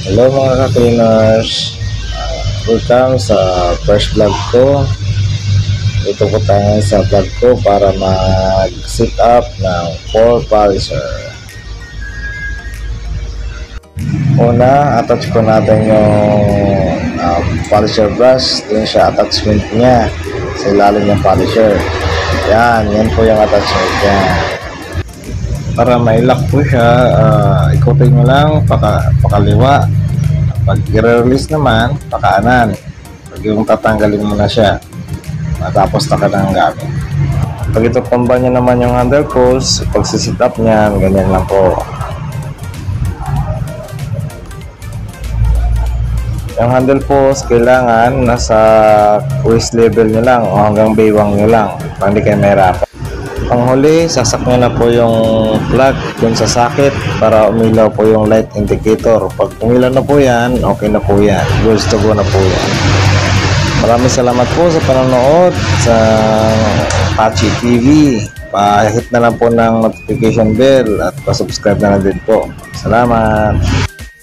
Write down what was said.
Hello mga ka-cleaners, welcome sa first vlog ko. Ito po tayo sa vlog ko para mag-set up ng 4 polisher. Una, attach ko natin yung polisher brush dun sa attachment niya sa ilalim ng polisher. Yan po yung attachment niya. Para ma-lock po siya, ikutin nyo lang pakaliwa. Pag i-release naman, pakaanan. Pag yung tatanggalin mo na siya, matapos na ka ng gamit. Pag ito pamba nyo naman yung handle pulse, pag sisit up nyan, ganyan lang po. Yung handle pulse, kailangan nasa waist level nyo lang o hanggang baywang nyo lang, para hindi kayo mahirapan. Panghuli, sasak nyo na po yung plug dun sa socket para umilaw po yung light indicator. Pag umilaw na po yan, okay na po yan. Good to go na po yan. Maraming salamat po sa panonood sa Pachi TV. Pa-hit na lang po ng notification bell at pa-subscribe na lang din po. Salamat!